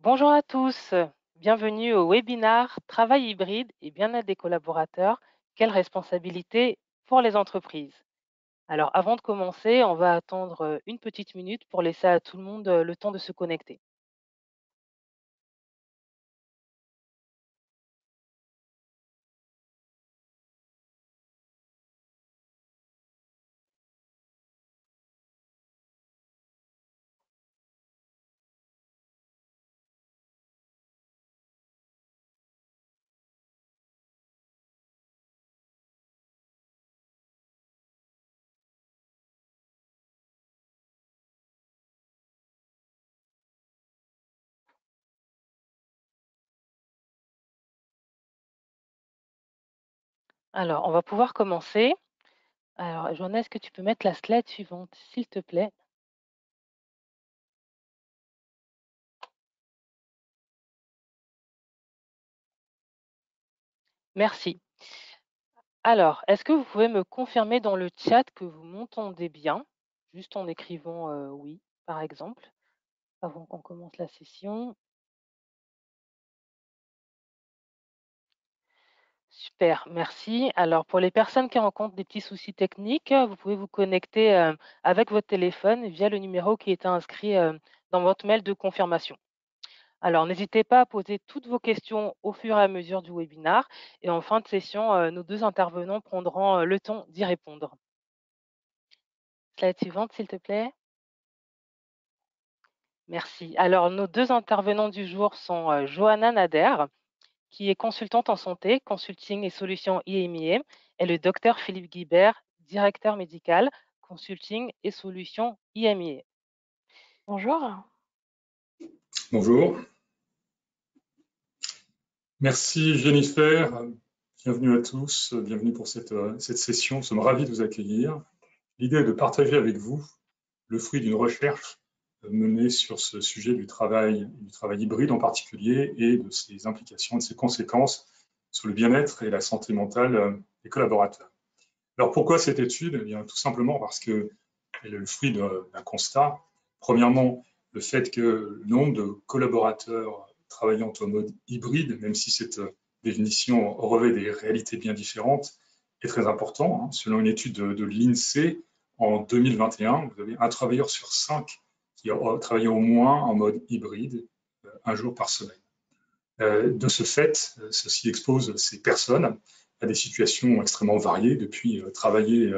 Bonjour à tous, bienvenue au webinaire Travail hybride et bien-être des collaborateurs, quelle responsabilité pour les entreprises. Alors avant de commencer, on va attendre une petite minute pour laisser à tout le monde le temps de se connecter. Alors on va pouvoir commencer. Alors Joanna, est-ce que tu peux mettre la slide suivante, s'il te plaît? Merci. Alors, est-ce que vous pouvez me confirmer dans le chat que vous m'entendez bien? Juste en écrivant oui, par exemple, avant qu'on commence la session. Super, merci. Alors, pour les personnes qui rencontrent des petits soucis techniques, vous pouvez vous connecter avec votre téléphone via le numéro qui est inscrit dans votre mail de confirmation. Alors, n'hésitez pas à poser toutes vos questions au fur et à mesure du webinar. Et en fin de session, nos deux intervenants prendront le temps d'y répondre. Slide suivante, s'il te plaît. Merci. Alors, nos deux intervenants du jour sont Johanna Nader, qui est consultante en santé, consulting et solutions IMIA, et le docteur Philippe Guibert, directeur médical, consulting et solutions IMIA. Bonjour. Bonjour. Merci Jennifer. Bienvenue à tous. Bienvenue pour cette session. Nous sommes ravis de vous accueillir. L'idée est de partager avec vous le fruit d'une recherche menée sur ce sujet du travail hybride en particulier et de ses implications et de ses conséquences sur le bien-être et la santé mentale des collaborateurs. Alors pourquoi cette étude? Eh bien, tout simplement parce qu'elle est le fruit d'un constat. Premièrement, le fait que le nombre de collaborateurs travaillant en mode hybride, même si cette définition revêt des réalités bien différentes, est très important. Selon une étude de l'INSEE, en 2021, vous avez un travailleur sur 5 qui a travaillé au moins en mode hybride, un jour par semaine. De ce fait, ceci expose ces personnes à des situations extrêmement variées, depuis travailler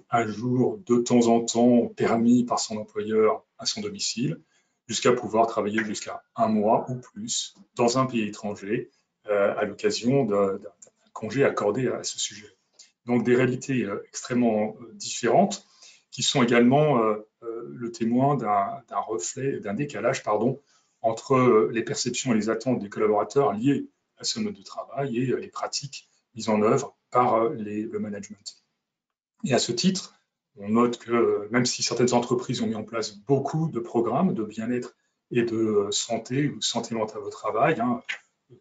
un jour de temps en temps permis par son employeur à son domicile, jusqu'à pouvoir travailler jusqu'à un mois ou plus dans un pays étranger à l'occasion d'un congé accordé à ce sujet. Donc des réalités extrêmement différentes qui sont également le témoin d'un reflet, d'un décalage, pardon, entre les perceptions et les attentes des collaborateurs liées à ce mode de travail et les pratiques mises en œuvre par le management. Et à ce titre, on note que même si certaines entreprises ont mis en place beaucoup de programmes de bien-être et de santé ou santé mentale au travail,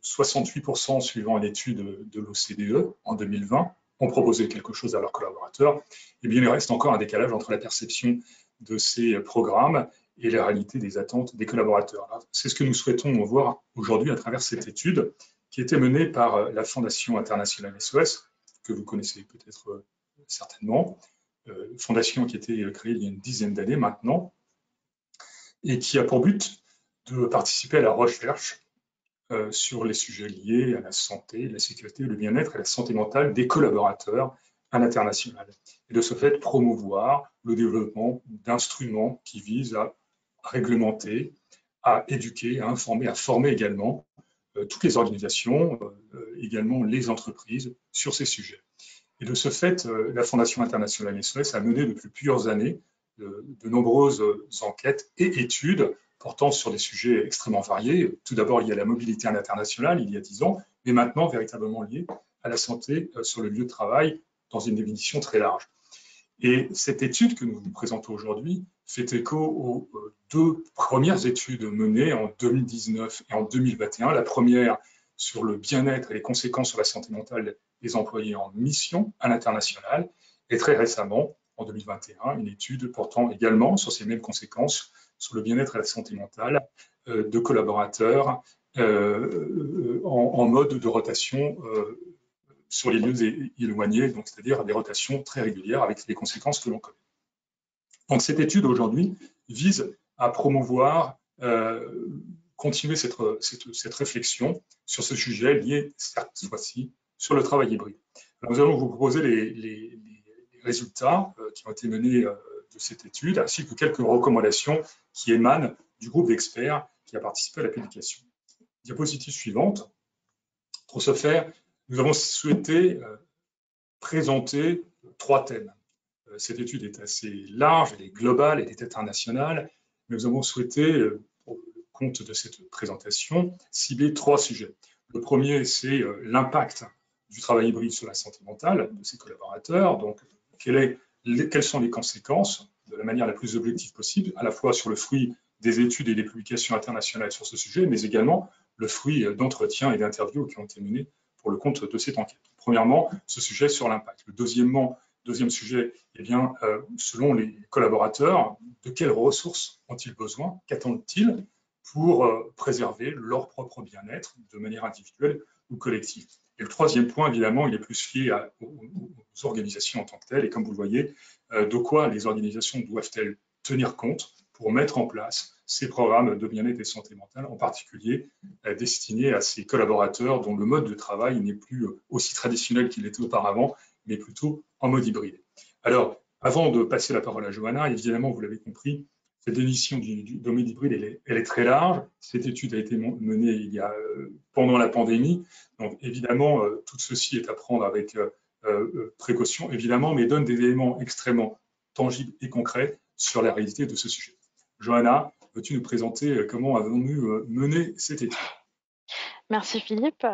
68% suivant l'étude de l'OCDE en 2020 ont proposé quelque chose à leurs collaborateurs, eh bien il reste encore un décalage entre la perception de ces programmes et la réalité des attentes des collaborateurs. C'est ce que nous souhaitons voir aujourd'hui à travers cette étude qui a été menée par la Fondation internationale SOS, que vous connaissez peut-être certainement, fondation qui a été créée il y a une dizaine d'années maintenant, et qui a pour but de participer à la recherche sur les sujets liés à la santé, la sécurité, le bien-être et la santé mentale des collaborateurs à l'international. Et de ce fait, promouvoir le développement d'instruments qui visent à réglementer, à éduquer, à informer, à former également toutes les organisations, également les entreprises sur ces sujets. Et de ce fait, la Fondation internationale SOS a mené depuis plusieurs années de nombreuses enquêtes et études portant sur des sujets extrêmement variés. Tout d'abord, il y a la mobilité internationale, il y a 10 ans, mais maintenant véritablement liée à la santé sur le lieu de travail dans une définition très large. Et cette étude que nous vous présentons aujourd'hui fait écho aux deux premières études menées en 2019 et en 2021. La première sur le bien-être et les conséquences sur la santé mentale des employés en mission à l'international, et très récemment, en 2021, une étude portant également sur ces mêmes conséquences sur le bien-être et la santé mentale de collaborateurs en mode de rotation sur les lieux éloignés, donc c'est-à-dire des rotations très régulières avec les conséquences que l'on connaît. Donc cette étude aujourd'hui vise à promouvoir, continuer cette réflexion sur ce sujet lié cette fois-ci sur le travail hybride. Alors, nous allons vous proposer les résultats qui ont été menés de cette étude, ainsi que quelques recommandations qui émanent du groupe d'experts qui a participé à la publication. Diapositive suivante. Pour ce faire, nous avons souhaité présenter 3 thèmes. Cette étude est assez large, elle est globale, elle est internationale, mais nous avons souhaité, pour le compte de cette présentation, cibler 3 sujets. Le premier, c'est l'impact du travail hybride sur la santé mentale de ses collaborateurs. Donc, quelles sont les conséquences de la manière la plus objective possible, à la fois sur le fruit des études et des publications internationales sur ce sujet, mais également le fruit d'entretiens et d'interviews qui ont été menés pour le compte de cette enquête. Premièrement, ce sujet sur l'impact. Le deuxième sujet, eh bien, selon les collaborateurs, de quelles ressources ont-ils besoin? Qu'attendent-ils pour préserver leur propre bien-être de manière individuelle ou collective? Et le troisième point, évidemment, il est plus lié aux organisations en tant que telles. Et comme vous le voyez, de quoi les organisations doivent-elles tenir compte pour mettre en place ces programmes de bien-être et santé mentale, en particulier destinés à ces collaborateurs dont le mode de travail n'est plus aussi traditionnel qu'il était auparavant, mais plutôt en mode hybride. Alors, avant de passer la parole à Johanna, évidemment, vous l'avez compris, cette définition de mode hybride, elle est très large. Cette étude a été menée pendant la pandémie. Donc, évidemment, tout ceci est à prendre avec précaution, évidemment, mais donne des éléments extrêmement tangibles et concrets sur la réalité de ce sujet. Johanna, peux-tu nous présenter comment avons-nous mené cette étude? Merci Philippe.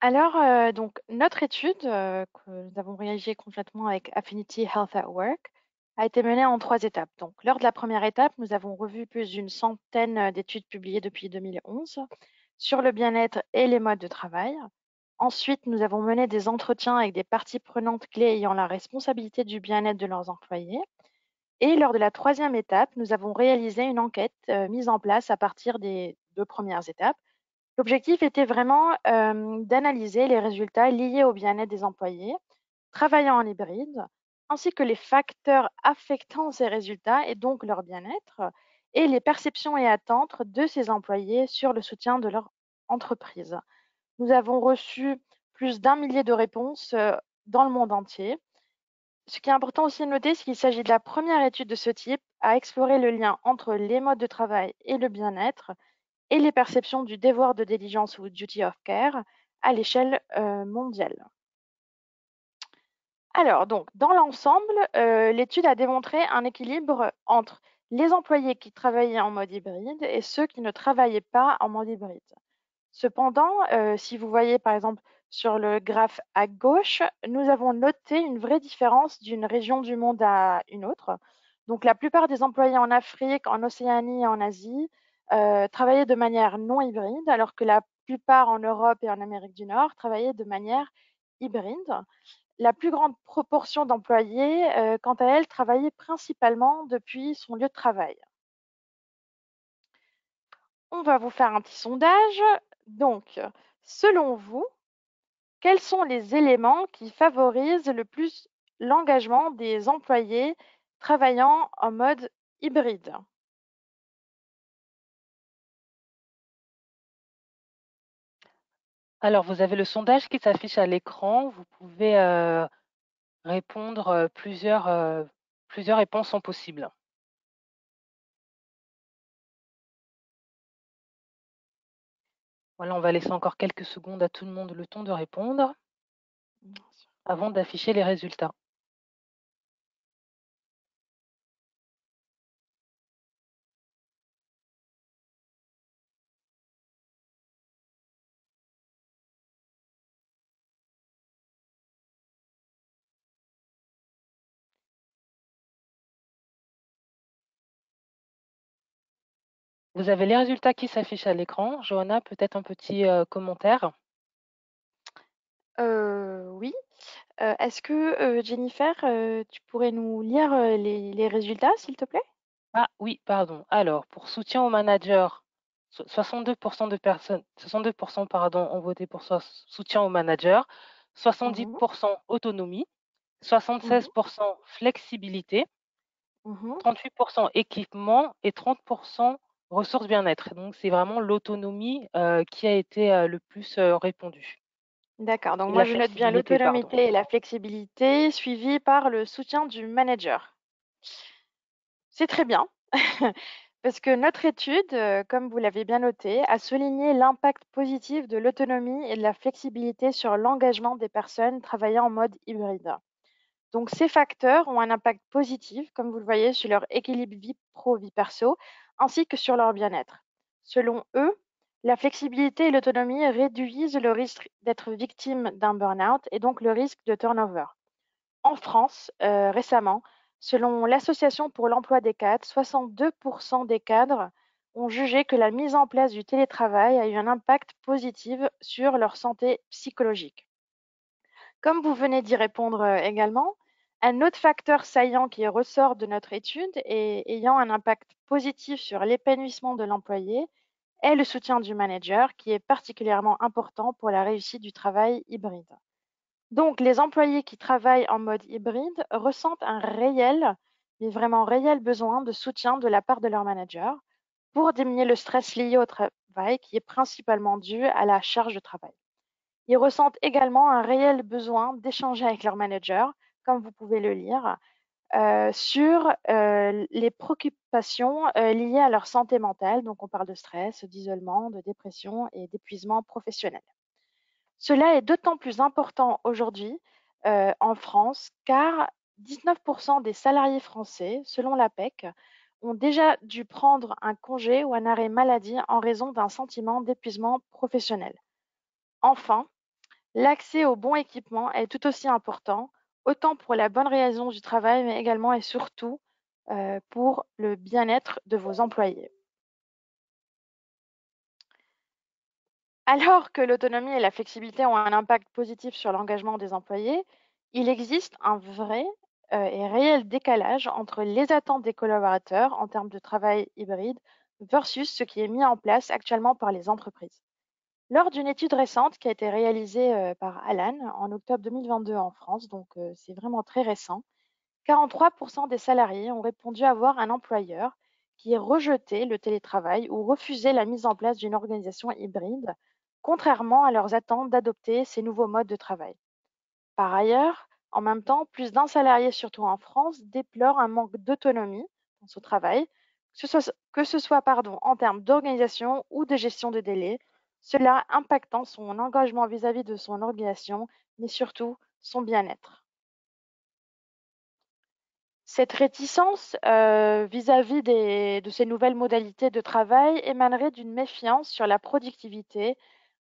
Alors, donc, notre étude que nous avons réalisée complètement avec Affinity Health at Work a été menée en 3 étapes. Donc, lors de la première étape, nous avons revu plus d'une centaine d'études publiées depuis 2011 sur le bien-être et les modes de travail. Ensuite, nous avons mené des entretiens avec des parties prenantes clés ayant la responsabilité du bien-être de leurs employés. Et lors de la 3e étape, nous avons réalisé une enquête mise en place à partir des 2 premières étapes. L'objectif était vraiment d'analyser les résultats liés au bien-être des employés travaillant en hybride, ainsi que les facteurs affectant ces résultats et donc leur bien-être, et les perceptions et attentes de ces employés sur le soutien de leur entreprise. Nous avons reçu plus d'1 millier de réponses dans le monde entier. Ce qui est important aussi de noter, c'est qu'il s'agit de la première étude de ce type à explorer le lien entre les modes de travail et le bien-être, et les perceptions du devoir de diligence ou duty of care à l'échelle mondiale. Alors, donc, dans l'ensemble, l'étude a démontré un équilibre entre les employés qui travaillaient en mode hybride et ceux qui ne travaillaient pas en mode hybride. Cependant, si vous voyez par exemple sur le graphe à gauche, nous avons noté une vraie différence d'une région du monde à une autre. Donc, la plupart des employés en Afrique, en Océanie et en Asie travaillaient de manière non hybride, alors que la plupart en Europe et en Amérique du Nord travaillaient de manière hybride. La plus grande proportion d'employés, quant à elle, travaillaient principalement depuis son lieu de travail. On va vous faire un petit sondage. Donc, selon vous, quels sont les éléments qui favorisent le plus l'engagement des employés travaillant en mode hybride? Alors, vous avez le sondage qui s'affiche à l'écran. Vous pouvez répondre plusieurs réponses sont possibles. Voilà, on va laisser encore quelques secondes à tout le monde le temps de répondre avant d'afficher les résultats. Vous avez les résultats qui s'affichent à l'écran. Johanna, peut-être un petit commentaire? Oui. Est-ce que, Jennifer, tu pourrais nous lire, les résultats, s'il te plaît? Ah oui, pardon. Alors, pour soutien aux managers, 62% de personnes 62% pardon, ont voté pour soutien au manager, Mhm, 70% autonomie, mhm, 76% flexibilité, mhm. 38% équipement et 30% ressources bien-être. Donc c'est vraiment l'autonomie, qui a été, le plus, répandue D'accord, donc et moi la je note bien flexibilité, pardon. l'autonomité et la flexibilité, suivi par le soutien du manager. C'est très bien, parce que notre étude, comme vous l'avez bien noté, a souligné l'impact positif de l'autonomie et de la flexibilité sur l'engagement des personnes travaillant en mode hybride. Donc ces facteurs ont un impact positif, comme vous le voyez, sur leur équilibre vie pro-vie perso, ainsi que sur leur bien-être. Selon eux, la flexibilité et l'autonomie réduisent le risque d'être victime d'un burn-out et donc le risque de turnover. En France, récemment, selon l'Association pour l'emploi des cadres, 62% des cadres ont jugé que la mise en place du télétravail a eu un impact positif sur leur santé psychologique. Comme vous venez d'y répondre également, un autre facteur saillant qui ressort de notre étude et ayant un impact positif sur l'épanouissement de l'employé est le soutien du manager, qui est particulièrement important pour la réussite du travail hybride. Donc, les employés qui travaillent en mode hybride ressentent un réel, mais vraiment réel besoin de soutien de la part de leur manager pour diminuer le stress lié au travail qui est principalement dû à la charge de travail. Ils ressentent également un réel besoin d'échanger avec leur manager, comme vous pouvez le lire, sur les préoccupations liées à leur santé mentale. Donc, on parle de stress, d'isolement, de dépression et d'épuisement professionnel. Cela est d'autant plus important aujourd'hui en France, car 19% des salariés français, selon l'APEC, ont déjà dû prendre un congé ou un arrêt maladie en raison d'un sentiment d'épuisement professionnel. Enfin, l'accès au bon équipement est tout aussi important, autant pour la bonne réalisation du travail, mais également et surtout pour le bien-être de vos employés. Alors que l'autonomie et la flexibilité ont un impact positif sur l'engagement des employés, il existe un vrai et réel décalage entre les attentes des collaborateurs en termes de travail hybride versus ce qui est mis en place actuellement par les entreprises. Lors d'une étude récente qui a été réalisée par Alan en octobre 2022 en France, donc c'est vraiment très récent, 43% des salariés ont répondu avoir un employeur qui rejetait le télétravail ou refusait la mise en place d'une organisation hybride, contrairement à leurs attentes d'adopter ces nouveaux modes de travail. Par ailleurs, en même temps, plus d'un salarié, surtout en France, déplore un manque d'autonomie dans son travail, que ce soit en termes d'organisation ou de gestion de délais, cela impactant son engagement vis-à-vis de son organisation, mais surtout son bien-être. Cette réticence vis-à-vis de ces nouvelles modalités de travail émanerait d'une méfiance sur la productivité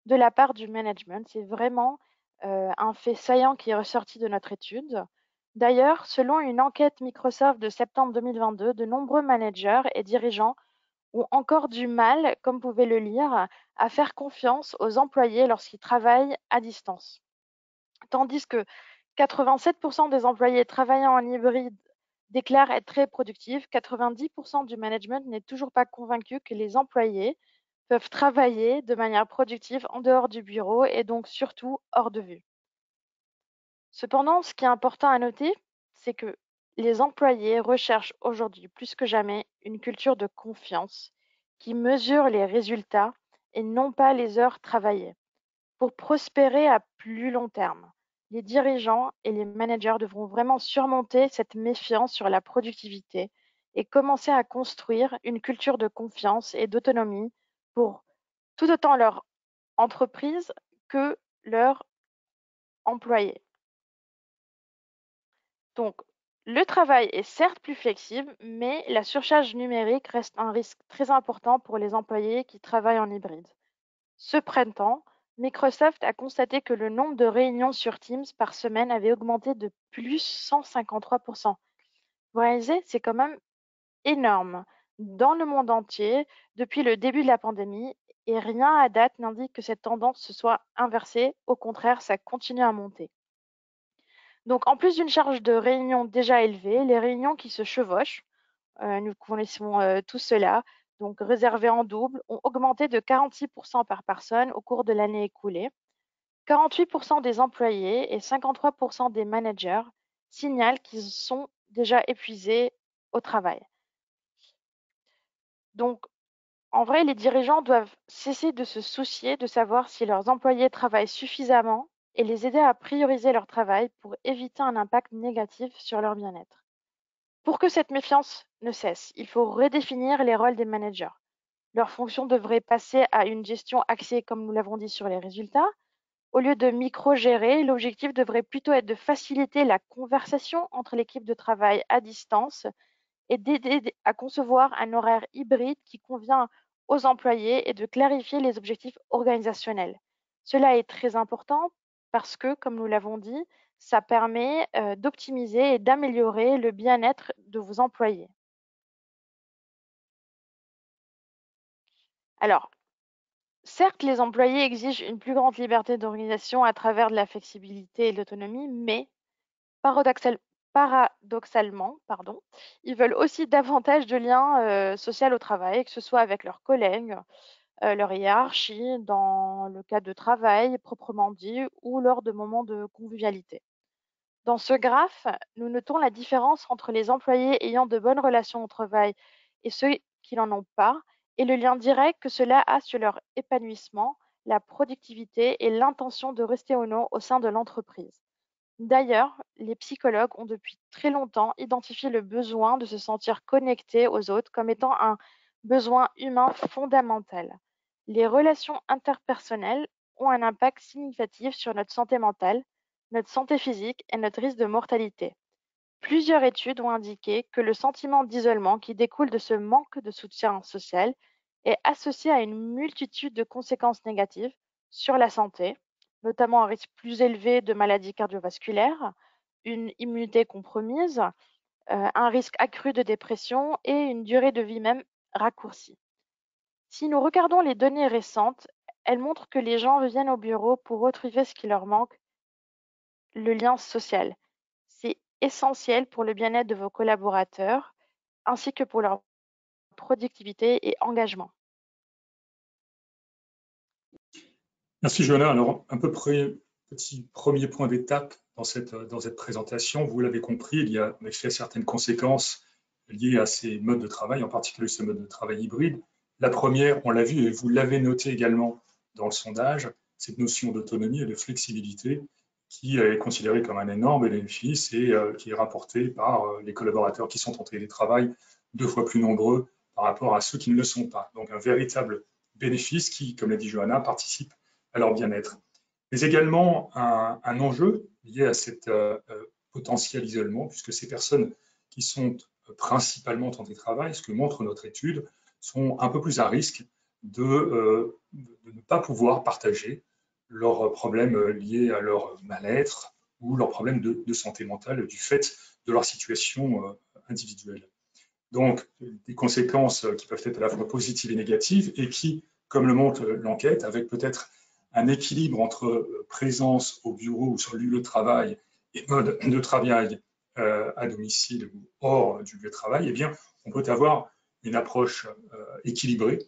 de la part du management. C'est vraiment un fait saillant qui est ressorti de notre étude. D'ailleurs, selon une enquête Microsoft de septembre 2022, de nombreux managers et dirigeants ont encore du mal, comme vous pouvez le lire, à faire confiance aux employés lorsqu'ils travaillent à distance. Tandis que 87% des employés travaillant en hybride déclarent être très productifs, 90% du management n'est toujours pas convaincu que les employés peuvent travailler de manière productive en dehors du bureau et donc surtout hors de vue. Cependant, ce qui est important à noter, c'est que les employés recherchent aujourd'hui plus que jamais une culture de confiance qui mesure les résultats et non pas les heures travaillées. Pour prospérer à plus long terme, les dirigeants et les managers devront vraiment surmonter cette méfiance sur la productivité et commencer à construire une culture de confiance et d'autonomie pour tout autant leur entreprise que leurs employés. Donc, le travail est certes plus flexible, mais la surcharge numérique reste un risque très important pour les employés qui travaillent en hybride. Ce printemps, Microsoft a constaté que le nombre de réunions sur Teams par semaine avait augmenté de plus 153%. Vous réalisez, c'est quand même énorme dans le monde entier depuis le début de la pandémie et rien à date n'indique que cette tendance se soit inversée. Au contraire, ça continue à monter. Donc, en plus d'une charge de réunion déjà élevée, les réunions qui se chevauchent, nous connaissons tout cela, donc réservés en double, ont augmenté de 46% par personne au cours de l'année écoulée. 48% des employés et 53% des managers signalent qu'ils sont déjà épuisés au travail. Donc, en vrai, les dirigeants doivent cesser de se soucier de savoir si leurs employés travaillent suffisamment et les aider à prioriser leur travail pour éviter un impact négatif sur leur bien-être. Pour que cette méfiance ne cesse, il faut redéfinir les rôles des managers. Leur fonction devrait passer à une gestion axée, comme nous l'avons dit, sur les résultats. Au lieu de micro-gérer, l'objectif devrait plutôt être de faciliter la conversation entre l'équipe de travail à distance et d'aider à concevoir un horaire hybride qui convient aux employés et de clarifier les objectifs organisationnels. Cela est très important parce que, comme nous l'avons dit, ça permet d'optimiser et d'améliorer le bien-être de vos employés. Alors, certes, les employés exigent une plus grande liberté d'organisation à travers de la flexibilité et de l'autonomie, mais paradoxalement, ils veulent aussi davantage de liens sociaux au travail, que ce soit avec leurs collègues, leur hiérarchie, dans le cadre de travail proprement dit, ou lors de moments de convivialité. Dans ce graphe, nous notons la différence entre les employés ayant de bonnes relations au travail et ceux qui n'en ont pas, et le lien direct que cela a sur leur épanouissement, la productivité et l'intention de rester ou non au sein de l'entreprise. D'ailleurs, les psychologues ont depuis très longtemps identifié le besoin de se sentir connecté aux autres comme étant un besoin humain fondamental. Les relations interpersonnelles ont un impact significatif sur notre santé mentale, notre santé physique et notre risque de mortalité. Plusieurs études ont indiqué que le sentiment d'isolement qui découle de ce manque de soutien social est associé à une multitude de conséquences négatives sur la santé, notamment un risque plus élevé de maladies cardiovasculaires, une immunité compromise, un risque accru de dépression et une durée de vie même raccourcie. Si nous regardons les données récentes, elles montrent que les gens viennent au bureau pour retrouver ce qui leur manque, le lien social. C'est essentiel pour le bien-être de vos collaborateurs ainsi que pour leur productivité et engagement. Merci Johanna. Alors, un peu près, petit premier point d'étape dans cette présentation. Vous l'avez compris, il y a en effet certaines conséquences liées à ces modes de travail, en particulier ce mode de travail hybride. La première, on l'a vu et vous l'avez noté également dans le sondage, cette notion d'autonomie et de flexibilité qui est considérée comme un énorme bénéfice et qui est rapporté par les collaborateurs qui sont en télétravail 2 fois plus nombreux par rapport à ceux qui ne le sont pas. Donc un véritable bénéfice qui, comme l'a dit Johanna, participe à leur bien-être. Mais également un enjeu lié à cet potentiel isolement, puisque ces personnes qui sont principalement en télétravail, ce que montre notre étude, sont un peu plus à risque de ne pas pouvoir partager leurs problèmes liés à leur mal-être ou leurs problèmes de santé mentale du fait de leur situation individuelle. Donc, des conséquences qui peuvent être à la fois positives et négatives et qui, comme le montre l'enquête, avec peut-être un équilibre entre présence au bureau ou sur le lieu de travail et mode de travail à domicile ou hors du lieu de travail, eh bien, on peut avoir une approche équilibrée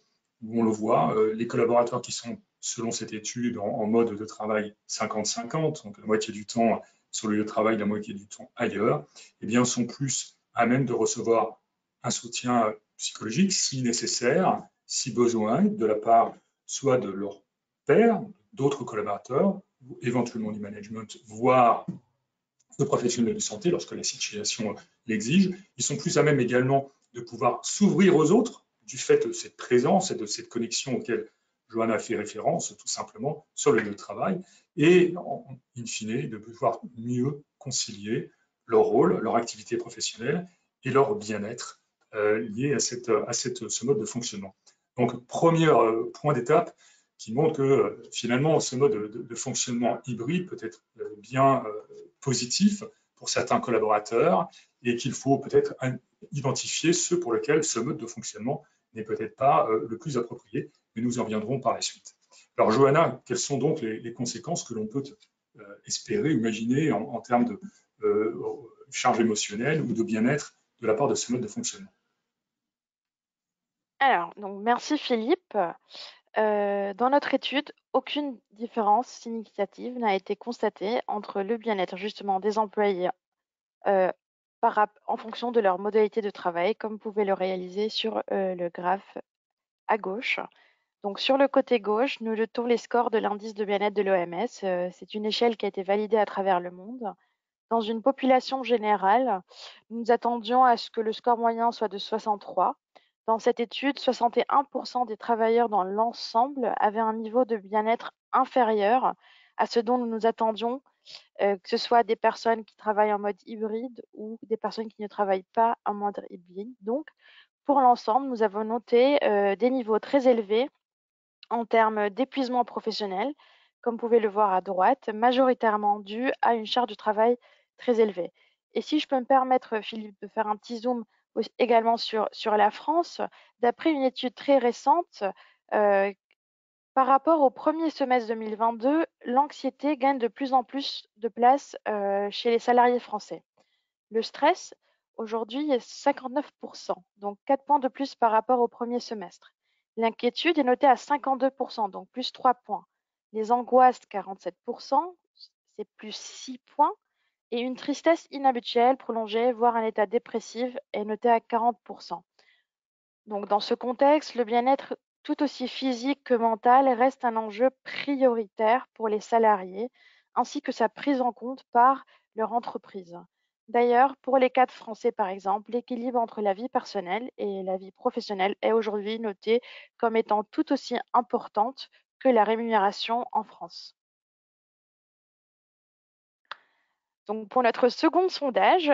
où on le voit, les collaborateurs qui sont, selon cette étude, en mode de travail 50-50, donc la moitié du temps sur le lieu de travail, la moitié du temps ailleurs, eh bien, sont plus à même de recevoir un soutien psychologique si nécessaire, si besoin, de la part soit de leur pairs, d'autres collaborateurs, éventuellement du management, voire de professionnels de santé lorsque la situation l'exige. Ils sont plus à même également de pouvoir s'ouvrir aux autres du fait de cette présence et de cette connexion auquel Johanna a fait référence, tout simplement, sur le lieu de travail, et, in fine, de pouvoir mieux concilier leur rôle, leur activité professionnelle et leur bien-être lié à ce mode de fonctionnement. Donc, premier point d'étape qui montre que finalement, ce mode de fonctionnement hybride peut être bien positif pour certains collaborateurs et qu'il faut peut-être identifier ceux pour lesquels ce mode de fonctionnement n'est peut-être pas le plus approprié, mais nous en reviendrons par la suite. Alors, Johanna, quelles sont donc les conséquences que l'on peut espérer, imaginer en termes de charge émotionnelle ou de bien-être de la part de ce mode de fonctionnement? Alors, donc merci Philippe. Dans notre étude, aucune différence significative n'a été constatée entre le bien-être justement des employés en fonction de leur modalité de travail, comme vous pouvez le réaliser sur le graphe à gauche. Donc sur le côté gauche, nous notons les scores de l'indice de bien-être de l'OMS. C'est une échelle qui a été validée à travers le monde. Dans une population générale, nous attendions à ce que le score moyen soit de 63. Dans cette étude, 61% des travailleurs dans l'ensemble avaient un niveau de bien-être inférieur à ce dont nous nous attendions, que ce soit des personnes qui travaillent en mode hybride ou des personnes qui ne travaillent pas en mode hybride. Donc, pour l'ensemble, nous avons noté des niveaux très élevés en termes d'épuisement professionnel, comme vous pouvez le voir à droite, majoritairement dû à une charge de travail très élevée. Et si je peux me permettre, Philippe, de faire un petit zoom également sur la France, d'après une étude très récente, euh, par rapport au premier semestre 2022, l'anxiété gagne de plus en plus de place chez les salariés français. Le stress, aujourd'hui, est 59%, donc 4 points de plus par rapport au premier semestre. L'inquiétude est notée à 52%, donc plus 3 points. Les angoisses, 47%, c'est plus 6 points. Et une tristesse inhabituelle, prolongée, voire un état dépressif, est noté à 40%. Donc, dans ce contexte, le bien-être tout aussi physique que mental reste un enjeu prioritaire pour les salariés, ainsi que sa prise en compte par leur entreprise. D'ailleurs, pour les cadres français, par exemple, l'équilibre entre la vie personnelle et la vie professionnelle est aujourd'hui noté comme étant tout aussi importante que la rémunération en France. Donc, pour notre second sondage,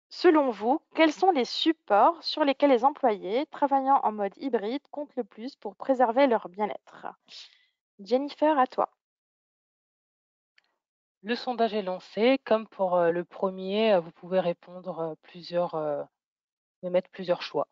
selon vous, quels sont les supports sur lesquels les employés travaillant en mode hybride comptent le plus pour préserver leur bien-être? Jennifer, à toi. Le sondage est lancé. Comme pour le premier, vous pouvez répondre mettre plusieurs choix.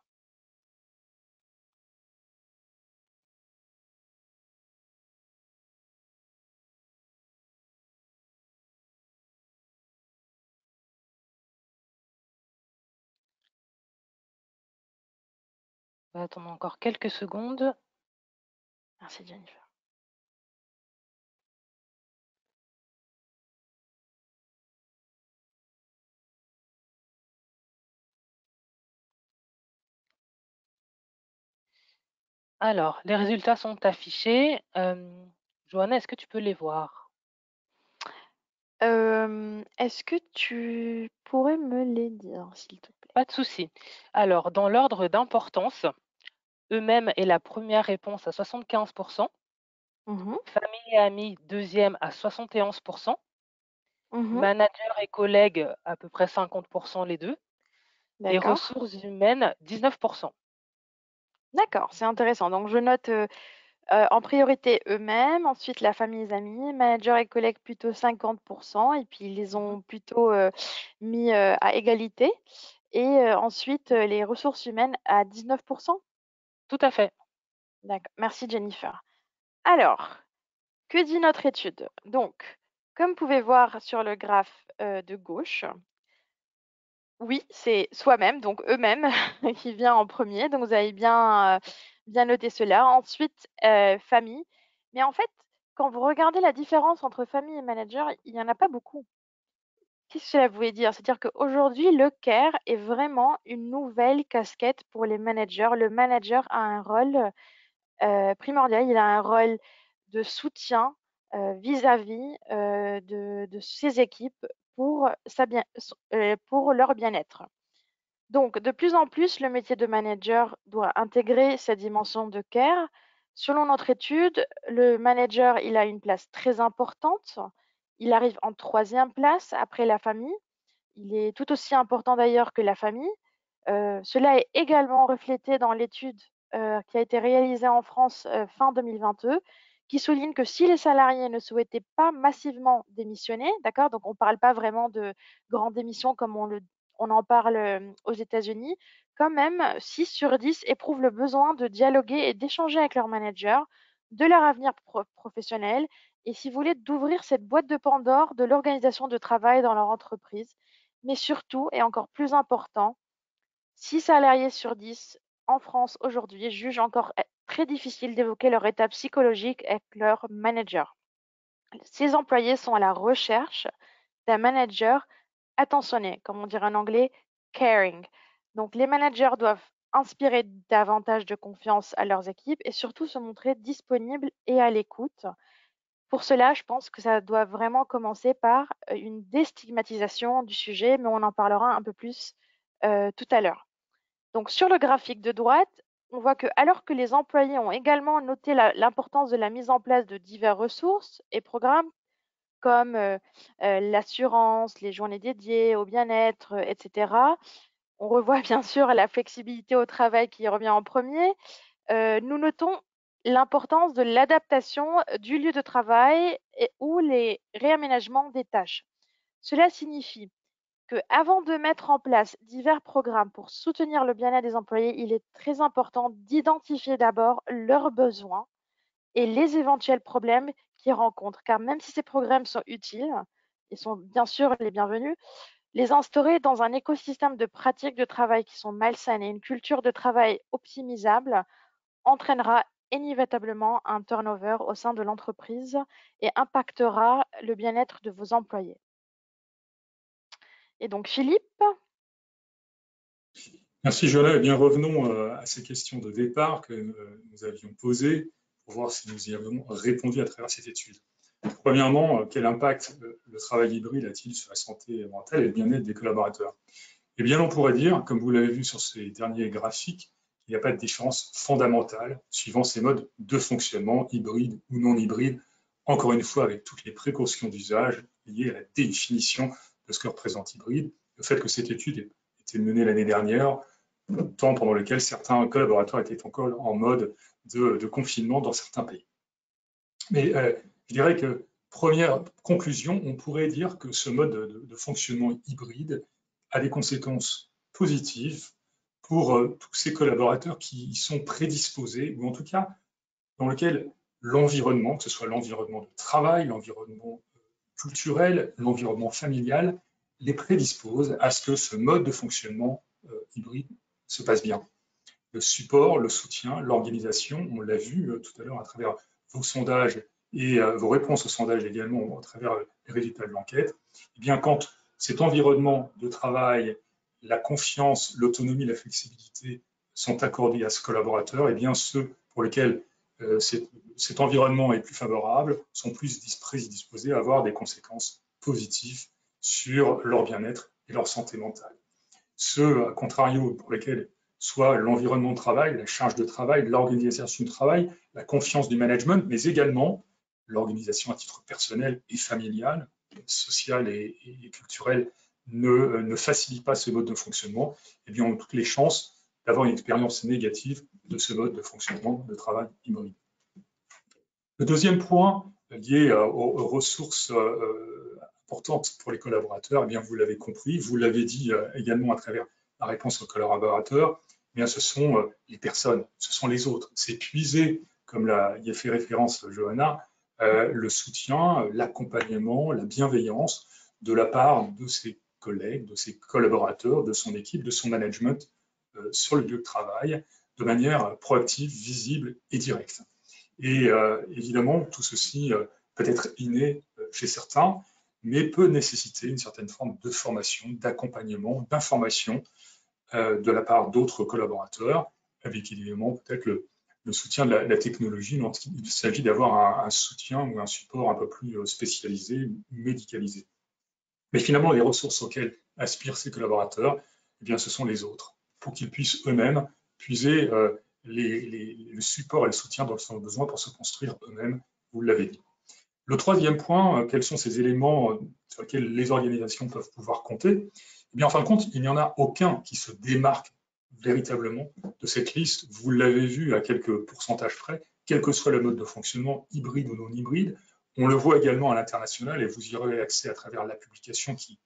On va attendre encore quelques secondes. Merci, Jennifer. Alors, les résultats sont affichés. Johanna, est-ce que tu peux les voir? Est-ce que tu pourrais me les dire, s'il te plaît? Pas de souci. Alors, dans l'ordre d'importance, eux-mêmes est la première réponse à 75%, Mhm, famille et amis deuxième à 71%, mhm, manager et collègues à peu près 50% les deux, et d'accord. ressources humaines 19%. D'accord, c'est intéressant. Donc, je note en priorité eux-mêmes, ensuite la famille et les amis, manager et collègues plutôt 50%, et puis ils les Mhm. ont plutôt mis à égalité. Et ensuite, les ressources humaines à 19%. Tout à fait. D'accord. Merci Jennifer. Alors, que dit notre étude? Donc, comme vous pouvez voir sur le graphe de gauche, oui, c'est soi-même, donc eux-mêmes, qui vient en premier. Donc, vous avez bien noté cela. Ensuite, famille. Mais en fait, quand vous regardez la différence entre famille et manager, il n'y en a pas beaucoup. Qu'est-ce que cela voulait dire? C'est-à-dire qu'aujourd'hui, le care est vraiment une nouvelle casquette pour les managers. Le manager a un rôle primordial. Il a un rôle de soutien vis-à-vis de ses équipes pour leur bien-être. Donc, de plus en plus, le métier de manager doit intégrer cette dimension de care. Selon notre étude, le manager, il a une place très importante. Il arrive en troisième place après la famille. Il est tout aussi important d'ailleurs que la famille. Cela est également reflété dans l'étude qui a été réalisée en France fin 2022, qui souligne que si les salariés ne souhaitaient pas massivement démissionner, d'accord, donc on ne parle pas vraiment de grandes démissions comme on en parle aux États-Unis, quand même 6 sur 10 éprouvent le besoin de dialoguer et d'échanger avec leur manager de leur avenir professionnel et si vous voulez d'ouvrir cette boîte de Pandore de l'organisation de travail dans leur entreprise. Mais surtout, et encore plus important, 6 salariés sur 10 en France aujourd'hui jugent encore très difficile d'évoquer leur état psychologique avec leur manager. Ces employés sont à la recherche d'un manager attentionné, comme on dirait en anglais, caring. Donc les managers doivent inspirer davantage de confiance à leurs équipes et surtout se montrer disponibles et à l'écoute. Pour cela, je pense que ça doit vraiment commencer par une déstigmatisation du sujet, mais on en parlera un peu plus tout à l'heure. Donc sur le graphique de droite, on voit que alors que les employés ont également noté l'importance de la mise en place de diverses ressources et programmes comme l'assurance, les journées dédiées au bien-être, etc. On revoit bien sûr la flexibilité au travail qui revient en premier. Nous notons l'importance de l'adaptation du lieu de travail ou les réaménagements des tâches. Cela signifie qu'avant de mettre en place divers programmes pour soutenir le bien-être des employés, il est très important d'identifier d'abord leurs besoins et les éventuels problèmes qu'ils rencontrent. Car même si ces programmes sont utiles, ils sont bien sûr les bienvenus, les instaurer dans un écosystème de pratiques de travail qui sont malsaines et une culture de travail optimisable entraînera inévitablement un turnover au sein de l'entreprise et impactera le bien-être de vos employés. Et donc Philippe? Merci Joanna. Eh bien, revenons à ces questions de départ que nous avions posées pour voir si nous y avons répondu à travers cette étude. Premièrement, quel impact le travail hybride a-t-il sur la santé mentale et le bien-être des collaborateurs? Eh bien, on pourrait dire, comme vous l'avez vu sur ces derniers graphiques, qu'il n'y a pas de différence fondamentale suivant ces modes de fonctionnement, hybride ou non hybride, encore une fois avec toutes les précautions d'usage liées à la définition de ce que représente hybride, le fait que cette étude ait été menée l'année dernière, temps pendant lequel certains collaborateurs étaient encore en mode de confinement dans certains pays. Mais je dirais que, première conclusion, on pourrait dire que ce mode de fonctionnement hybride a des conséquences positives pour tous ces collaborateurs qui y sont prédisposés, ou en tout cas dans lequel l'environnement, que ce soit l'environnement de travail, l'environnement culturel, l'environnement familial, les prédispose à ce que ce mode de fonctionnement hybride se passe bien. Le support, le soutien, l'organisation, on l'a vu tout à l'heure à travers vos sondages et vos réponses aux sondages également à travers les résultats de l'enquête, eh bien quand cet environnement de travail, la confiance, l'autonomie, la flexibilité sont accordés à ce collaborateur, eh bien ceux pour lesquels cet environnement est plus favorable sont plus prédisposés à avoir des conséquences positives sur leur bien-être et leur santé mentale. Ceux, à contrario, pour lesquels soit l'environnement de travail, la charge de travail, l'organisation du travail, la confiance du management, mais également l'organisation à titre personnel et familial, social et culturel ne facilite pas ce mode de fonctionnement, eh bien, on a toutes les chances d'avoir une expérience négative de ce mode de fonctionnement de travail hybride. Le deuxième point lié aux ressources importantes pour les collaborateurs, eh bien, vous l'avez compris, vous l'avez dit également à travers la réponse aux collaborateurs, eh bien, ce sont les personnes, ce sont les autres. C'est puiser, comme y a fait référence Johanna, le soutien, l'accompagnement, la bienveillance de la part de ses collègues, de ses collaborateurs, de son équipe, de son management sur le lieu de travail, de manière proactive, visible et directe. Et évidemment, tout ceci peut être inné chez certains, mais peut nécessiter une certaine forme de formation, d'accompagnement, d'information de la part d'autres collaborateurs, avec évidemment peut-être le soutien de la technologie lorsqu'il s'agit d'avoir un soutien ou un support un peu plus spécialisé, médicalisé. Mais finalement, les ressources auxquelles aspirent ces collaborateurs, eh bien, ce sont les autres, pour qu'ils puissent eux-mêmes puiser le support et le soutien dont ils ont besoin pour se construire eux-mêmes, vous l'avez dit. Le troisième point, quels sont ces éléments sur lesquels les organisations peuvent pouvoir compter? Eh bien, en fin de compte, il n'y en a aucun qui se démarque véritablement de cette liste. Vous l'avez vu à quelques pourcentages près, quel que soit le mode de fonctionnement, hybride ou non hybride. On le voit également à l'international et vous y aurez accès à travers la publication qui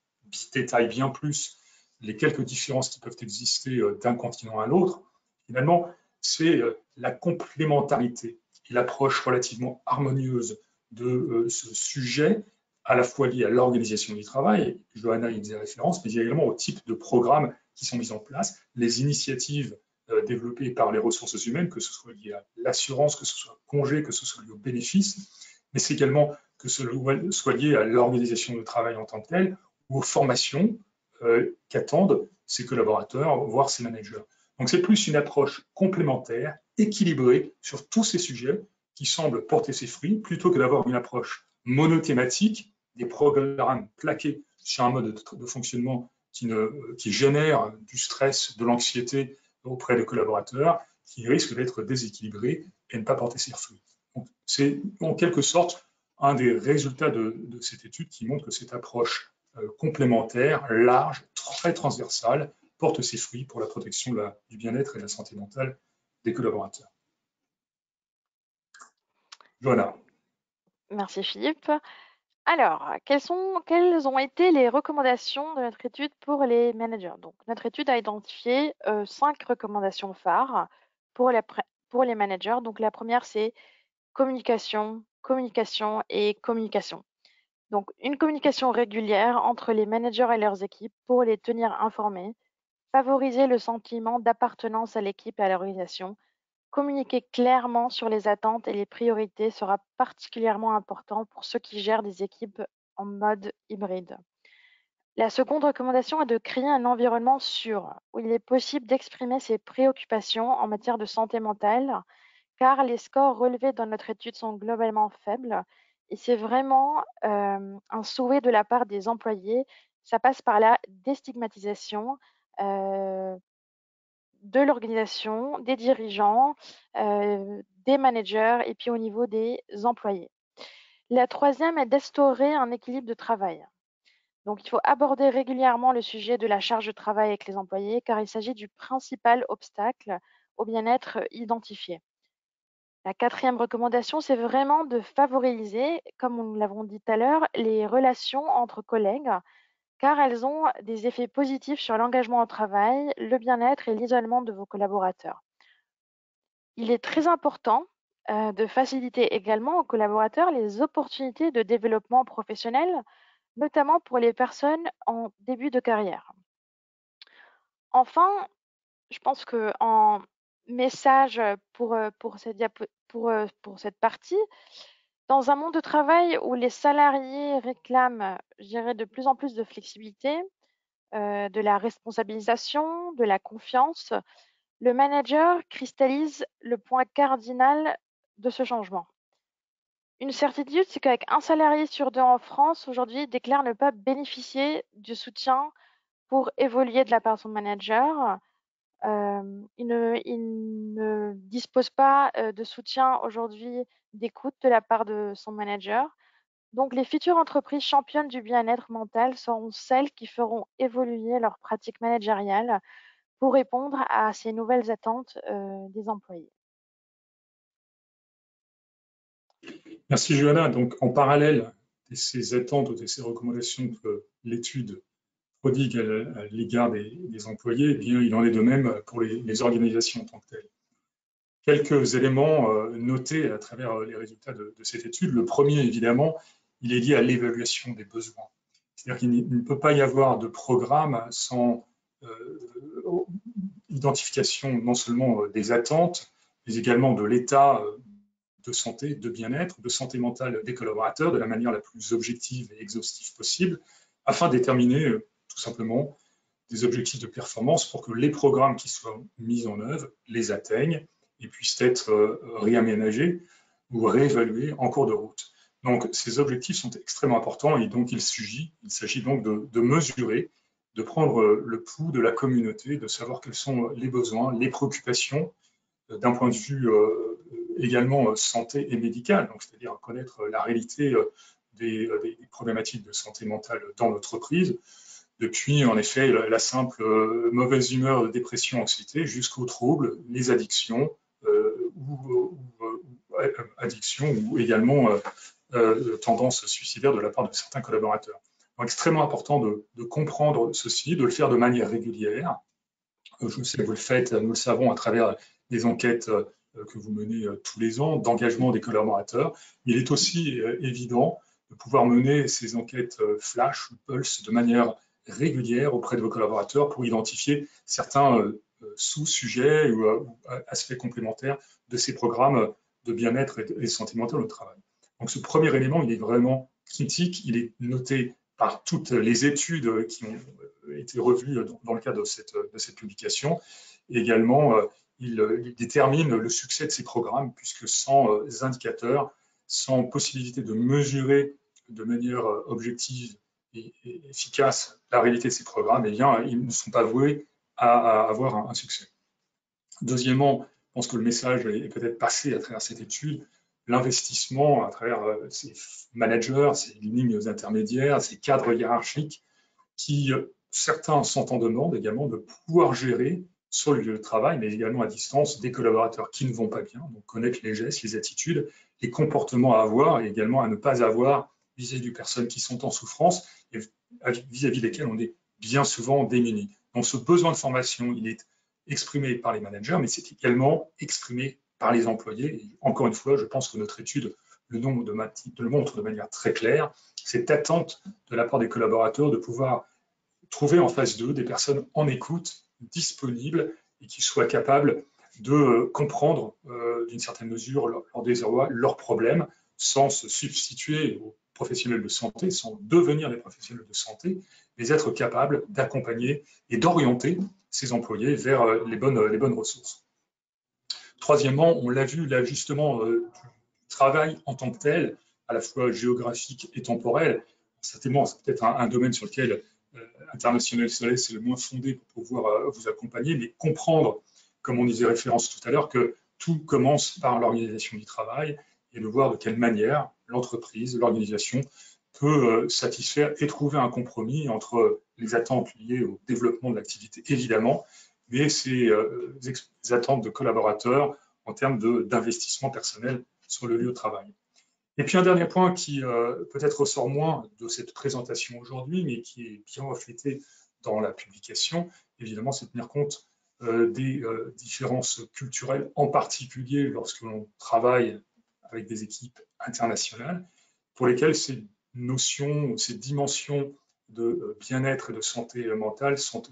détaille bien plus les quelques différences qui peuvent exister d'un continent à l'autre. Finalement, c'est la complémentarité et l'approche relativement harmonieuse de ce sujet, à la fois lié à l'organisation du travail, Johanna y faisait référence, mais également au type de programmes qui sont mis en place, les initiatives développés par les ressources humaines, que ce soit lié à l'assurance, que ce soit congé, que ce soit lié aux bénéfices, mais c'est également que ce soit lié à l'organisation de travail en tant que telle ou aux formations qu'attendent ses collaborateurs, voire ses managers. Donc c'est plus une approche complémentaire, équilibrée sur tous ces sujets qui semble porter ses fruits, plutôt que d'avoir une approche monothématique, des programmes plaqués sur un mode de fonctionnement qui génère du stress, de l'anxiété auprès des collaborateurs, qui risque d'être déséquilibré et ne pas porter ses fruits. C'est en quelque sorte un des résultats de cette étude qui montre que cette approche complémentaire, large, très transversale, porte ses fruits pour la protection du bien-être et de la santé mentale des collaborateurs. Johanna. Merci Philippe. Alors, quelles ont été les recommandations de notre étude pour les managers? Donc, notre étude a identifié 5 recommandations phares pour les managers. Donc, la première, c'est communication, communication et communication. Donc, une communication régulière entre les managers et leurs équipes pour les tenir informés, favoriser le sentiment d'appartenance à l'équipe et à l'organisation. Communiquer clairement sur les attentes et les priorités sera particulièrement important pour ceux qui gèrent des équipes en mode hybride. La seconde recommandation est de créer un environnement sûr où il est possible d'exprimer ses préoccupations en matière de santé mentale, car les scores relevés dans notre étude sont globalement faibles et c'est vraiment un souhait de la part des employés. Ça passe par la déstigmatisation de l'organisation, des dirigeants, des managers et puis au niveau des employés. La troisième est d'instaurer un équilibre de travail. Donc, il faut aborder régulièrement le sujet de la charge de travail avec les employés car il s'agit du principal obstacle au bien-être identifié. La quatrième recommandation, c'est vraiment de favoriser, comme nous l'avons dit tout à l'heure, les relations entre collègues car elles ont des effets positifs sur l'engagement au travail, le bien-être et l'isolement de vos collaborateurs. Il est très important de faciliter également aux collaborateurs les opportunités de développement professionnel, notamment pour les personnes en début de carrière. Enfin, je pense qu'en message pour cette partie, dans un monde de travail où les salariés réclament, je dirais, de plus en plus de flexibilité, de la responsabilisation, de la confiance, le manager cristallise le point cardinal de ce changement. Une certitude, c'est qu'avec un salarié sur 2 en France, aujourd'hui, déclare ne pas bénéficier du soutien pour évoluer de la part de son manager. Il ne dispose pas de soutien aujourd'hui, d'écoute de la part de son manager. Donc, les futures entreprises championnes du bien-être mental seront celles qui feront évoluer leurs pratiques managériales pour répondre à ces nouvelles attentes des employés. Merci Johanna. Donc en parallèle de ces attentes ou de ces recommandations que l'étude prodigue à l'égard des employés, eh bien, il en est de même pour les organisations en tant que telles. Quelques éléments notés à travers les résultats de cette étude. Le premier, évidemment, il est lié à l'évaluation des besoins. C'est-à-dire qu'il ne peut pas y avoir de programme sans identification non seulement des attentes, mais également de l'état de santé, de bien-être, de santé mentale des collaborateurs de la manière la plus objective et exhaustive possible, afin de déterminer tout simplement des objectifs de performance pour que les programmes qui soient mis en œuvre les atteignent et puissent être réaménagés ou réévalués en cours de route. Donc ces objectifs sont extrêmement importants et donc il s'agit donc de mesurer, de prendre le pouls de la communauté, de savoir quels sont les besoins, les préoccupations d'un point de vue également santé et médical, donc c'est-à-dire connaître la réalité des problématiques de santé mentale dans l'entreprise, depuis en effet la simple mauvaise humeur, dépression, anxiété, jusqu'aux troubles, les addictions ou également tendances suicidaires de la part de certains collaborateurs. Donc extrêmement important de comprendre ceci, de le faire de manière régulière. Je sais que vous le faites, nous le savons, à travers des enquêtes que vous menez tous les ans, d'engagement des collaborateurs. Il est aussi évident de pouvoir mener ces enquêtes flash ou pulse de manière régulière auprès de vos collaborateurs pour identifier certains sous-sujets ou aspects complémentaires de ces programmes de bien-être et de santé mentale au travail. Donc ce premier élément, il est vraiment critique, il est noté par toutes les études qui ont été revues dans le cadre de cette publication. Et également, il détermine le succès de ces programmes, puisque sans indicateurs, sans possibilité de mesurer de manière objective et efficace la réalité de ces programmes, eh bien, ils ne sont pas voués à avoir un succès. Deuxièmement, je pense que le message est peut-être passé à travers cette étude, l'investissement à travers ces managers, ces lignes intermédiaires, ces cadres hiérarchiques qui, certains sont en demande également de pouvoir gérer sur le lieu de travail, mais également à distance, des collaborateurs qui ne vont pas bien, donc connaître les gestes, les attitudes, les comportements à avoir et également à ne pas avoir vis-à-vis des personnes qui sont en souffrance et vis-à-vis desquelles on est bien souvent démunis. Donc ce besoin de formation, il est exprimé par les managers, mais c'est également exprimé par les employés. Et encore une fois, je pense que notre étude le montre de manière très claire, cette attente de la part des collaborateurs de pouvoir trouver en face d'eux des personnes en écoute, disponibles et qui soient capables de comprendre d'une certaine mesure leur désarroi, leurs problèmes, sans se substituer aux professionnels de santé, sans devenir des professionnels de santé, mais être capables d'accompagner et d'orienter ces employés vers les bonnes ressources. Troisièmement, on l'a vu, l'ajustement du travail en tant que tel, à la fois géographique et temporel. Certainement, c'est peut-être un domaine sur lequel International SOS est le moins fondé pour pouvoir vous accompagner, mais comprendre, comme on disait référence tout à l'heure, que tout commence par l'organisation du travail et de voir de quelle manière l'entreprise, l'organisation peut satisfaire et trouver un compromis entre les attentes liées au développement de l'activité, évidemment, mais ces attentes de collaborateurs en termes d'investissement personnel sur le lieu de travail. Et puis un dernier point qui peut-être ressort moins de cette présentation aujourd'hui, mais qui est bien reflété dans la publication, évidemment, c'est tenir compte des différences culturelles, en particulier lorsque l'on travaille avec des équipes internationales, pour lesquelles ces notions, ces dimensions de bien-être et de santé mentale sont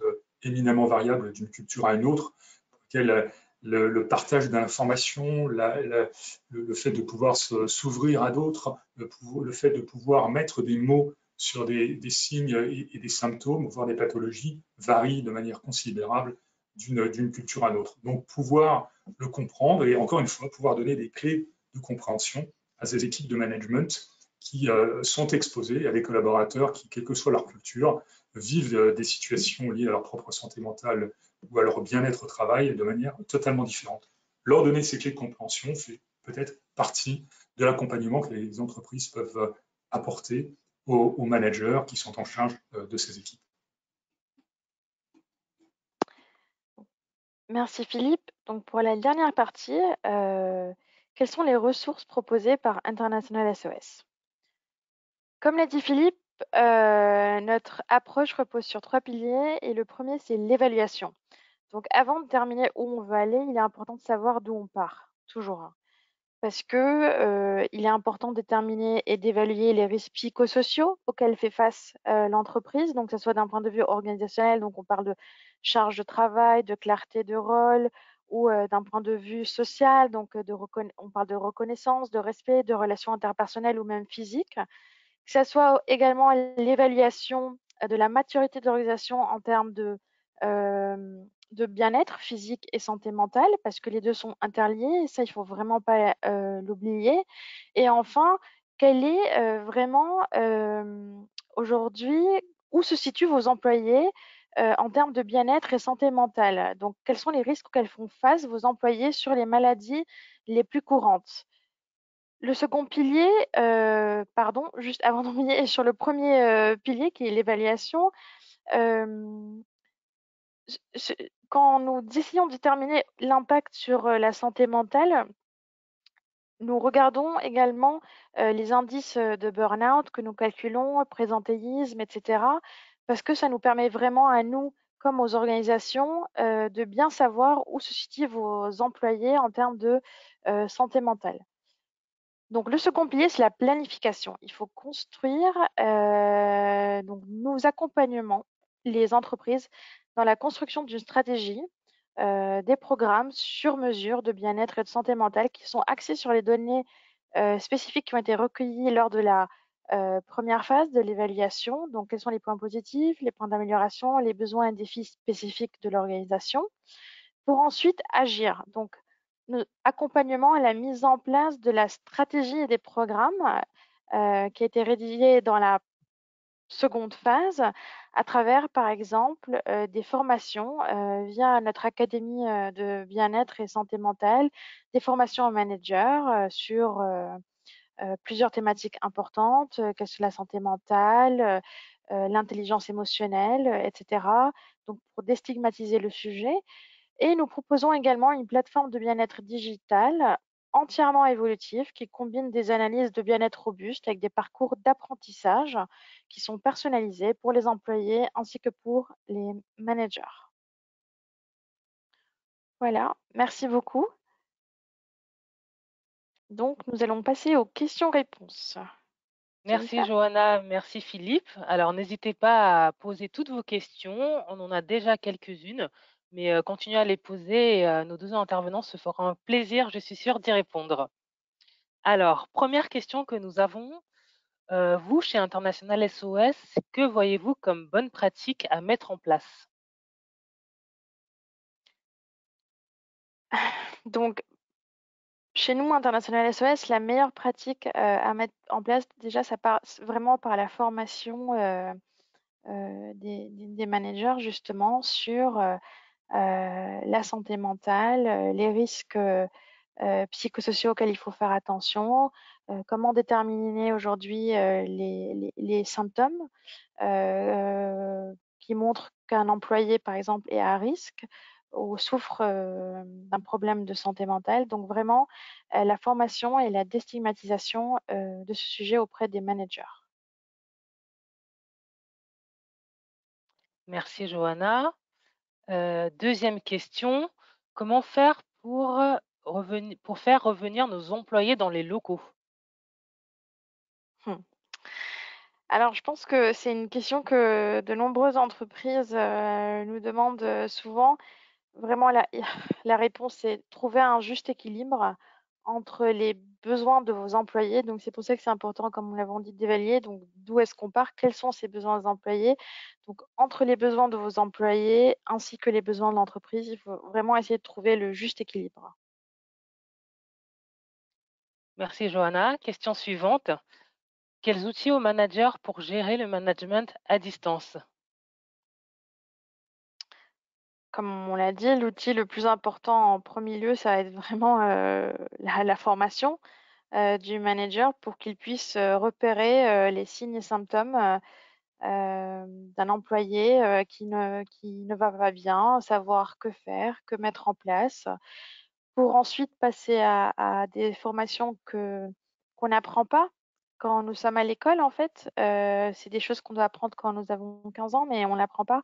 éminemment variables d'une culture à une autre, pour lesquelles le partage d'informations, le fait de pouvoir s'ouvrir à d'autres, le fait de pouvoir mettre des mots sur des signes et des symptômes, voire des pathologies, varie de manière considérable d'une culture à l'autre. Donc pouvoir le comprendre et encore une fois, pouvoir donner des clés de compréhension à ces équipes de management qui sont exposées à des collaborateurs qui, quelle que soit leur culture, vivent des situations liées à leur propre santé mentale ou à leur bien-être au travail de manière totalement différente. Leur donner ces clés de compréhension fait peut-être partie de l'accompagnement que les entreprises peuvent apporter aux managers qui sont en charge de ces équipes. Merci Philippe. Donc pour la dernière partie, quelles sont les ressources proposées par International SOS? Comme l'a dit Philippe, notre approche repose sur 3 piliers et le premier, c'est l'évaluation. Donc avant de déterminer où on veut aller, il est important de savoir d'où on part, toujours, hein. Parce que, il est important de déterminer et d'évaluer les risques psychosociaux auxquels fait face, l'entreprise, donc que ce soit d'un point de vue organisationnel, donc on parle de charge de travail, de clarté de rôle ou, d'un point de vue social, donc, on parle de reconnaissance, de respect, de relations interpersonnelles ou même physiques. Que ça soit également l'évaluation de la maturité de l'organisation en termes de bien-être physique et santé mentale, parce que les deux sont interliés, et ça, il ne faut vraiment pas l'oublier. Et enfin, quel est vraiment aujourd'hui, où se situent vos employés en termes de bien-être et santé mentale? Donc, quels sont les risques auxquels font face vos employés sur les maladies les plus courantes? Le second pilier, pardon, juste avant d'envoyer sur le premier pilier qui est l'évaluation, hem, quand nous essayons de déterminer l'impact sur, la santé mentale, nous regardons également, les indices, de burn-out que nous calculons, présentéisme et cetera, parce que ça nous permet vraiment à nous, comme aux organisations, de bien savoir où se situent vos employés en termes de, santé mentale. Donc le second pilier, c'est la planification. Il faut construire, donc nous accompagnons les entreprises dans la construction d'une stratégie, des programmes sur mesure de bien-être et de santé mentale qui sont axés sur les données spécifiques qui ont été recueillies lors de la première phase de l'évaluation. Donc, quels sont les points positifs, les points d'amélioration, les besoins et défis spécifiques de l'organisation, pour ensuite agir. Donc, accompagnement et la mise en place de la stratégie et des programmes qui a été rédigée dans la seconde phase à travers, par exemple, des formations via notre académie de bien-être et santé mentale, des formations aux managers sur plusieurs thématiques importantes, que ce soit la santé mentale, l'intelligence émotionnelle, etc. Donc, pour déstigmatiser le sujet. Et nous proposons également une plateforme de bien-être digital entièrement évolutive qui combine des analyses de bien-être robustes avec des parcours d'apprentissage qui sont personnalisés pour les employés ainsi que pour les managers. Voilà, merci beaucoup. Donc, nous allons passer aux questions-réponses. Merci Jennifer? Johanna, merci Philippe. Alors n'hésitez pas à poser toutes vos questions. On en a déjà quelques-unes, mais continuez à les poser et nos deux intervenants se feront un plaisir, je suis sûre, d'y répondre. Alors, première question que nous avons. Vous, chez International SOS, que voyez-vous comme bonne pratique à mettre en place? Donc, chez nous, International SOS, la meilleure pratique à mettre en place, déjà, ça passe vraiment par la formation des managers, justement, sur la santé mentale, les risques psychosociaux auxquels il faut faire attention, comment déterminer aujourd'hui les symptômes qui montrent qu'un employé, par exemple, est à risque ou souffre d'un problème de santé mentale. Donc vraiment, la formation et la déstigmatisation de ce sujet auprès des managers. Merci Johanna. Deuxième question, comment faire pour faire revenir nos employés dans les locaux? Hmm. Alors, je pense que c'est une question que de nombreuses entreprises nous demandent souvent. Vraiment, la réponse est trouver un juste équilibre entre les besoins de vos employés. Donc, c'est pour ça que c'est important, comme nous l'avons dit, d'évaluer. Donc, d'où est-ce qu'on part? Quels sont ces besoins des employés? Donc, entre les besoins de vos employés ainsi que les besoins de l'entreprise, il faut vraiment essayer de trouver le juste équilibre. Merci Johanna. Question suivante. Quels outils aux managers pour gérer le management à distance? Comme on l'a dit, l'outil le plus important en premier lieu, ça va être vraiment la formation du manager pour qu'il puisse repérer les signes et symptômes d'un employé qui ne va pas bien, savoir que faire, que mettre en place, pour ensuite passer à des formations qu'on n'apprend pas quand nous sommes à l'école, en fait. C'est des choses qu'on doit apprendre quand nous avons 15 ans, mais on n'apprend pas.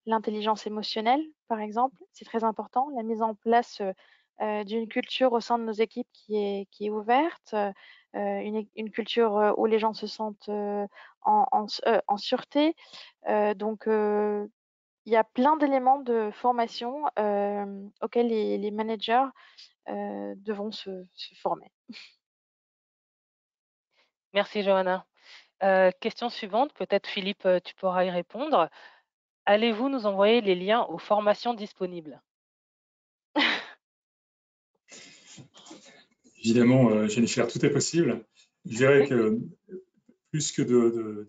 L'intelligence émotionnelle, par exemple, c'est très important. La mise en place d'une culture au sein de nos équipes qui est ouverte, une culture où les gens se sentent en sûreté. Donc, il y a plein d'éléments de formation auxquels les managers devront se former. Merci Johanna. Question suivante, peut-être Philippe, tu pourras y répondre. Allez-vous nous envoyer les liens aux formations disponibles? Évidemment, Jennifer, tout est possible. Je dirais que plus que de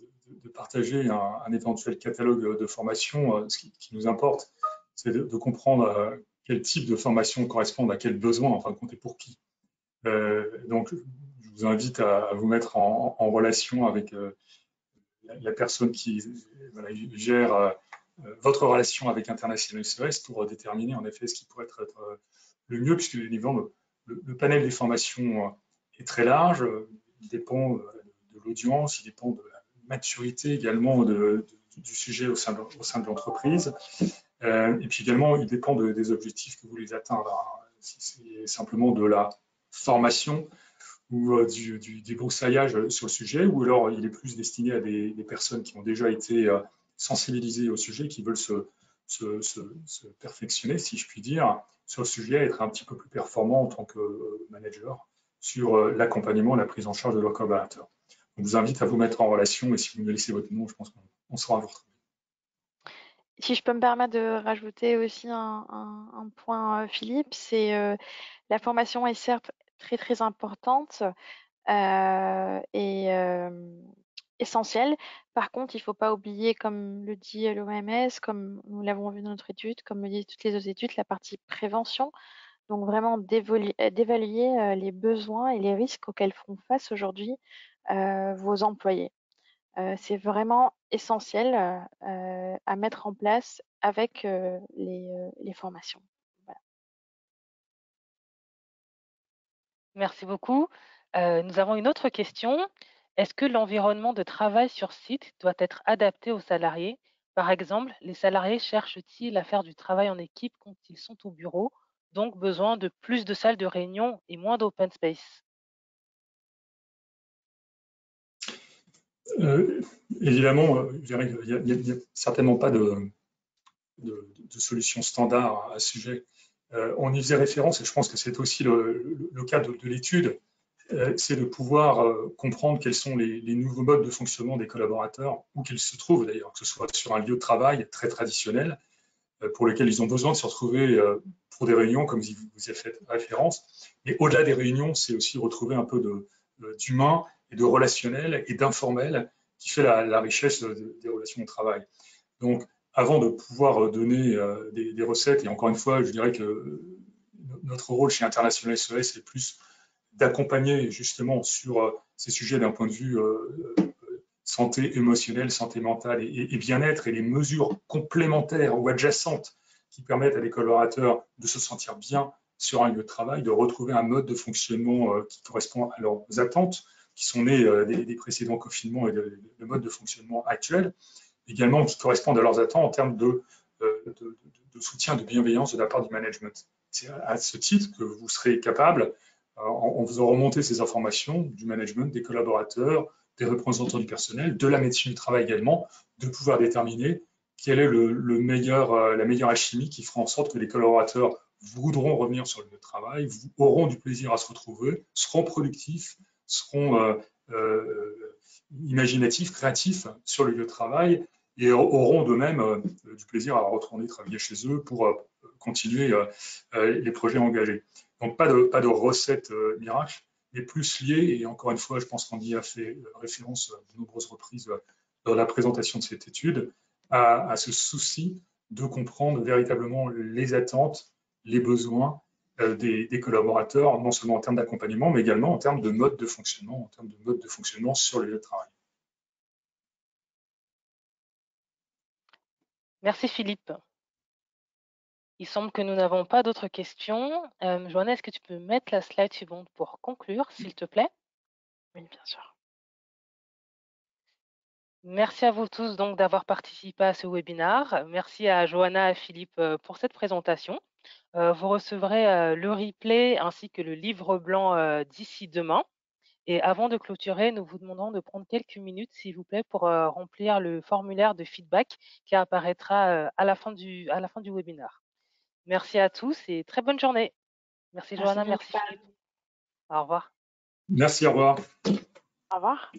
partager un éventuel catalogue de formations, ce qui nous importe, c'est de comprendre quel type de formation correspond à quel besoin, en fin de compte, et pour qui. Donc, je vous invite à vous mettre en relation avec la personne qui voilà, gère votre relation avec International SOS pour déterminer en effet ce qui pourrait être le mieux, puisque évidemment, le panel des formations est très large. Il dépend de l'audience, il dépend de la maturité également du sujet au sein de l'entreprise. Et puis également, il dépend des objectifs que vous voulez atteindre. Si c'est simplement de la formation ou du débroussaillage sur le sujet, ou alors il est plus destiné à des personnes qui ont déjà été sensibilisées au sujet, qui veulent se se perfectionner, si je puis dire, sur le sujet, être un petit peu plus performant en tant que manager sur l'accompagnement, la prise en charge de leurs collaborateurs. On vous invite à vous mettre en relation et si vous me laissez votre nom, je pense qu'on saura vous retrouver. Si je peux me permettre de rajouter aussi un point, Philippe, c'est la formation est certes très très importante et essentielle. Par contre, il ne faut pas oublier, comme le dit l'OMS, comme nous l'avons vu dans notre étude, comme le disent toutes les autres études, la partie prévention. Donc vraiment d'évaluer les besoins et les risques auxquels font face aujourd'hui vos employés. C'est vraiment essentiel à mettre en place avec les formations. Voilà. Merci beaucoup. Nous avons une autre question. Est-ce que l'environnement de travail sur site doit être adapté aux salariés? Par exemple, les salariés cherchent-ils à faire du travail en équipe quand ils sont au bureau, donc besoin de plus de salles de réunion et moins d'open space? Évidemment, je dirais qu'il n'y a certainement pas de solution standard à ce sujet. On y faisait référence, et je pense que c'est aussi le cas de l'étude, c'est de pouvoir comprendre quels sont les nouveaux modes de fonctionnement des collaborateurs, où qu'ils se trouvent d'ailleurs, que ce soit sur un lieu de travail très traditionnel, pour lequel ils ont besoin de se retrouver pour des réunions, comme vous y avez fait référence. Mais au-delà des réunions, c'est aussi retrouver un peu d'humain et de relationnel et d'informel qui fait la richesse des relations au travail. Donc, avant de pouvoir donner des recettes, et encore une fois, je dirais que notre rôle chez International SOS, c'est plus d'accompagner justement sur ces sujets d'un point de vue santé émotionnelle, santé mentale et bien-être, et les mesures complémentaires ou adjacentes qui permettent à des collaborateurs de se sentir bien sur un lieu de travail, de retrouver un mode de fonctionnement qui correspond à leurs attentes, qui sont nées des précédents confinements et le mode de fonctionnement actuel, également qui correspondent à leurs attentes en termes de soutien, de bienveillance de la part du management. C'est à ce titre que vous serez capable, en faisant remonter ces informations du management, des collaborateurs, des représentants du personnel, de la médecine du travail également, de pouvoir déterminer quelle est la meilleure alchimie qui fera en sorte que les collaborateurs voudront revenir sur le lieu de travail, auront du plaisir à se retrouver, seront productifs, seront imaginatifs, créatifs sur le lieu de travail et auront de même du plaisir à retourner travailler chez eux pour continuer les projets engagés. Donc pas de recette miracle, mais plus lié, et encore une fois, je pense qu'Andy a fait référence de nombreuses reprises dans la présentation de cette étude, à ce souci de comprendre véritablement les attentes, les besoins des collaborateurs, non seulement en termes d'accompagnement, mais également en termes de mode de fonctionnement, sur les lieux de travail. Merci Philippe. Il semble que nous n'avons pas d'autres questions. Joanna, est-ce que tu peux mettre la slide suivante pour conclure, s'il te plaît? Oui, bien sûr. Merci à vous tous donc d'avoir participé à ce webinaire. Merci à Joanna et Philippe pour cette présentation. Vous recevrez le replay ainsi que le livre blanc d'ici demain. Et avant de clôturer, nous vous demandons de prendre quelques minutes, s'il vous plaît, pour remplir le formulaire de feedback qui apparaîtra à la fin du webinaire. Merci à tous et très bonne journée. Merci Merci Joanna, Philippe. merci Philippe. Au revoir. Merci, au revoir. Au revoir.